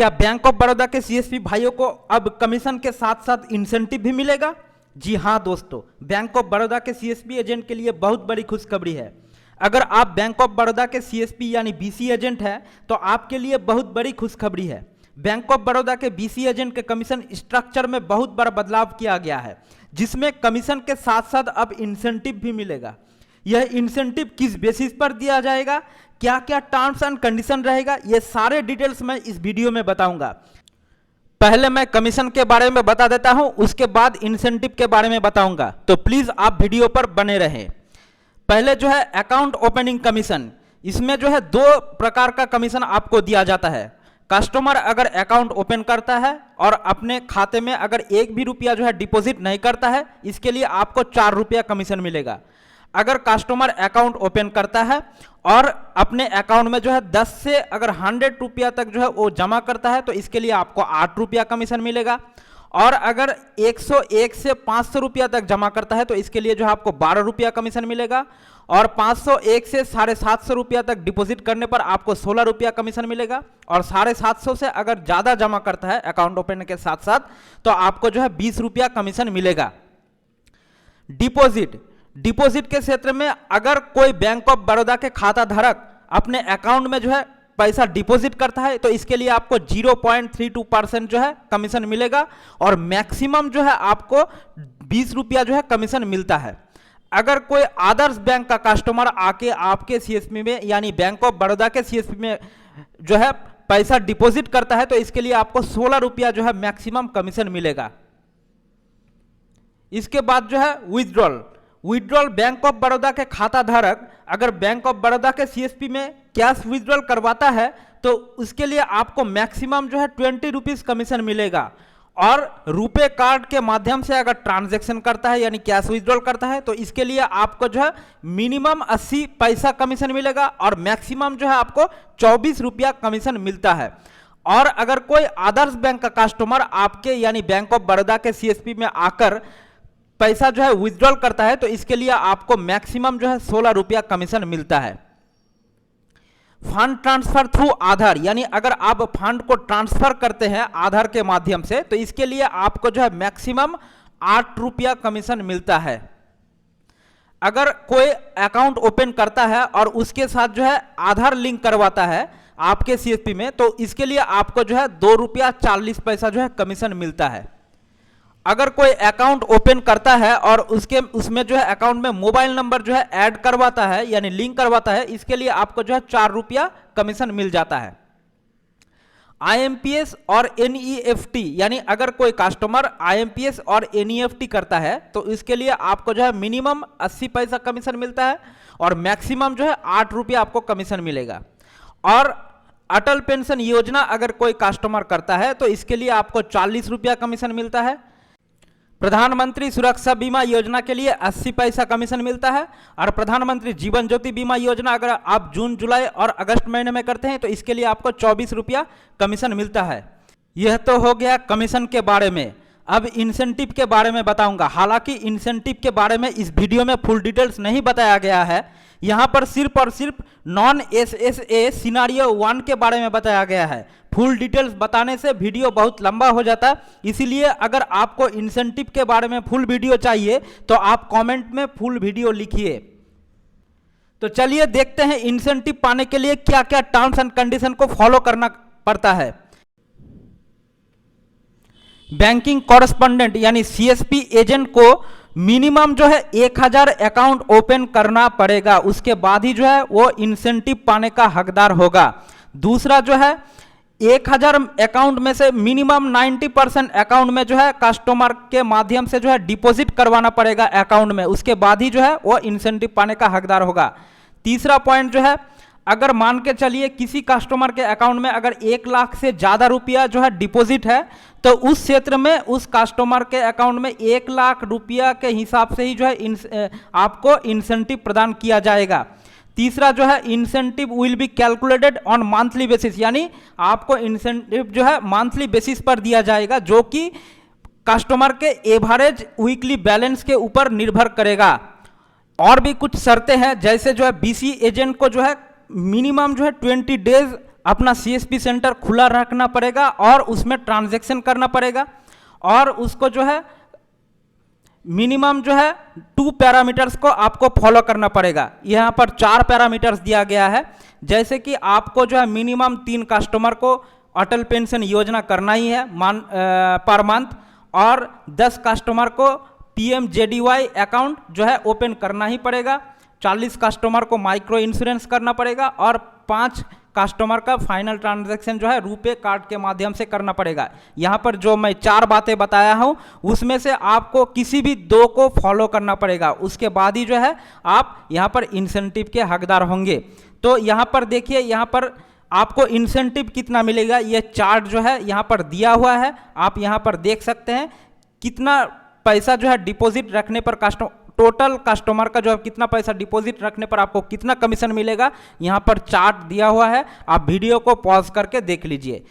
क्या bank of Baroda के CSP भाइयों को अब कमीशन के साथ साथ इंसेंटिव भी मिलेगा? जी हाँ दोस्तों, बैंक ऑफ बड़ौदा के सीएसपी एजेंट के लिए बहुत बड़ी खुशखबरी है। अगर आप बैंक ऑफ बड़ौदा के सीएसपी यानी बीसी एजेंट हैं तो आपके लिए बहुत बड़ी खुशखबरी है। बैंक ऑफ बड़ौदा के बीसी एजेंट के कमीशन स्ट्रक्चर में बहुत बड़ा बदलाव किया गया है, जिसमें कमीशन के साथ साथ अब इंसेंटिव भी मिलेगा। यह इंसेंटिव किस बेसिस पर दिया जाएगा, क्या क्या टर्म्स एंड कंडीशन रहेगा, ये सारे डिटेल्स मैं इस वीडियो में बताऊंगा। पहले मैं कमीशन के बारे में बता देता हूं, उसके बाद इंसेंटिव के बारे में बताऊंगा, तो प्लीज आप वीडियो पर बने रहें। पहले जो है अकाउंट ओपनिंग कमीशन, इसमें जो है 2 प्रकार का कमीशन आपको दिया जाता है। कस्टमर अगर अकाउंट ओपन करता है और अपने खाते में अगर 1 भी रुपया जो है डिपॉजिट नहीं करता है, इसके लिए आपको 4 रुपया कमीशन मिलेगा। अगर कस्टमर अकाउंट ओपन करता है और अपने अकाउंट में जो है 10 से अगर 100 रुपया तक जो है वो जमा करता है तो इसके लिए आपको 8 रुपया कमीशन मिलेगा। और अगर 101 से 500 रुपया तक जमा करता है तो इसके लिए जो है आपको 12 रुपया कमीशन मिलेगा। और 501 से 750 रुपया तक डिपॉजिट करने पर आपको 16 रुपया कमीशन मिलेगा। और 750 से अगर ज़्यादा जमा करता है अकाउंट ओपन के साथ साथ तो आपको जो है 20 रुपया कमीशन मिलेगा। डिपॉजिट के क्षेत्र में अगर कोई बैंक ऑफ बड़ौदा के खाता धारक अपने अकाउंट में जो है पैसा डिपॉजिट करता है तो इसके लिए आपको 0.32% जो है कमीशन मिलेगा और मैक्सिमम जो है आपको 20 रुपया जो है कमीशन मिलता है। अगर कोई आदर्श बैंक का कस्टमर आके आपके सीएसपी में यानी बैंक ऑफ बड़ौदा के सीएसपी में जो है पैसा डिपॉजिट करता है तो इसके लिए आपको 16 रुपया जो है मैक्सिमम कमीशन मिलेगा। इसके बाद जो है विथड्रॉल बैंक ऑफ बड़ौदा के खाता धारक अगर बैंक ऑफ बड़ौदा के सीएसपी में कैश विथड्रॉल करवाता है तो उसके लिए आपको मैक्सिमम जो है 20 रुपीज कमीशन मिलेगा। और रुपे कार्ड के माध्यम से अगर ट्रांजैक्शन करता है यानी कैश विथड्रॉल करता है तो इसके लिए आपको जो है मिनिमम 80 पैसा कमीशन मिलेगा और मैक्सिमम जो है आपको 24 रुपया कमीशन मिलता है। और अगर कोई आदर्श बैंक का कस्टमर आपके यानी बैंक ऑफ बड़ौदा के सीएसपी में आकर पैसा जो है विथड्रॉल करता है तो इसके लिए आपको मैक्सिमम जो है 16 रुपया कमीशन मिलता है। फंड ट्रांसफर थ्रू आधार, यानी अगर आप फंड को ट्रांसफर करते हैं आधार के माध्यम से तो इसके लिए आपको जो है मैक्सिमम 8 रुपया कमीशन मिलता है। अगर कोई अकाउंट ओपन करता है और उसके साथ जो है आधार लिंक करवाता है आपके सीएसपी में तो इसके लिए आपको जो है 2 रुपया 40 पैसा जो है कमीशन मिलता है। अगर कोई अकाउंट ओपन करता है और उसमें जो है अकाउंट में मोबाइल नंबर जो है ऐड करवाता है यानी लिंक करवाता है इसके लिए आपको जो है 4 रुपया कमीशन मिल जाता है। आईएमपीएस और एनईएफटी, यानी अगर कोई कस्टमर आईएमपीएस और एनईएफटी करता है तो इसके लिए आपको जो है मिनिमम 80 पैसा कमीशन मिलता है और मैक्सिमम जो है 8 रुपया आपको कमीशन मिलेगा। और अटल पेंशन योजना अगर कोई कस्टमर करता है तो इसके लिए आपको 40 रुपया कमीशन मिलता है। प्रधानमंत्री सुरक्षा बीमा योजना के लिए 80 पैसा कमीशन मिलता है। और प्रधानमंत्री जीवन ज्योति बीमा योजना अगर आप जून, जुलाई और अगस्त महीने में करते हैं तो इसके लिए आपको 24 रुपया कमीशन मिलता है। यह तो हो गया कमीशन के बारे में। अब इंसेंटिव के बारे में बताऊंगा। हालांकि इंसेंटिव के बारे में इस वीडियो में फुल डिटेल्स नहीं बताया गया है, यहाँ पर सिर्फ और सिर्फ नॉन एसएसए सिनारियो 1 के बारे में बताया गया है। फुल डिटेल्स बताने से वीडियो बहुत लंबा हो जाता है, इसीलिए अगर आपको इंसेंटिव के बारे में फुल वीडियो चाहिए तो आप कमेंट में फुल वीडियो लिखिए। तो चलिए देखते हैं इंसेंटिव पाने के लिए क्या क्या टर्म्स एंड कंडीशन को फॉलो करना पड़ता है। बैंकिंग कॉरेस्पॉन्डेंट यानी सीएसपी एजेंट को मिनिमम जो है 1000 अकाउंट ओपन करना पड़ेगा, उसके बाद ही जो है वो इंसेंटिव पाने का हकदार होगा। दूसरा जो है 1000 अकाउंट में से मिनिमम 90% अकाउंट में जो है कस्टमर के माध्यम से जो है डिपॉजिट करवाना पड़ेगा अकाउंट में, उसके बाद ही जो है वो इंसेंटिव पाने का हकदार होगा। तीसरा पॉइंट जो है अगर मान के चलिए किसी कस्टमर के अकाउंट में अगर 1 लाख से ज़्यादा रुपया जो है डिपॉजिट है तो उस क्षेत्र में उस कस्टमर के अकाउंट में 1 लाख रुपया के हिसाब से ही जो है आपको इंसेंटिव प्रदान किया जाएगा। तीसरा जो है incentive will be calculated on monthly basis, यानी आपको इंसेंटिव जो है मंथली बेसिस पर दिया जाएगा जो कि कस्टमर के एवरेज वीकली बैलेंस के ऊपर निर्भर करेगा। और भी कुछ शर्तें हैं, जैसे जो है बीसी एजेंट को जो है मिनिमम जो है 20 डेज अपना सीएसपी सेंटर खुला रखना पड़ेगा और उसमें ट्रांजैक्शन करना पड़ेगा, और उसको जो है मिनिमम जो है 2 पैरामीटर्स को आपको फॉलो करना पड़ेगा। यहाँ पर 4 पैरामीटर्स दिया गया है, जैसे कि आपको जो है मिनिमम 3 कस्टमर को अटल पेंशन योजना करना ही है पर मंथ, और 10 कस्टमर को पीएमजेडीवाई अकाउंट जो है ओपन करना ही पड़ेगा, 40 कस्टमर को माइक्रो इंश्योरेंस करना पड़ेगा, और 5 कस्टमर का फाइनल ट्रांजैक्शन जो है रुपे कार्ड के माध्यम से करना पड़ेगा। यहाँ पर जो मैं 4 बातें बताया हूँ उसमें से आपको किसी भी 2 को फॉलो करना पड़ेगा, उसके बाद ही जो है आप यहाँ पर इंसेंटिव के हकदार होंगे। तो यहाँ पर देखिए, यहाँ पर आपको इंसेंटिव कितना मिलेगा, ये चार्ट जो है यहाँ पर दिया हुआ है, आप यहाँ पर देख सकते हैं कितना पैसा जो है डिपॉजिट रखने पर टोटल कस्टमर का जो है कितना पैसा डिपॉजिट रखने पर आपको कितना कमीशन मिलेगा, यहाँ पर चार्ट दिया हुआ है, आप वीडियो को पॉज करके देख लीजिए।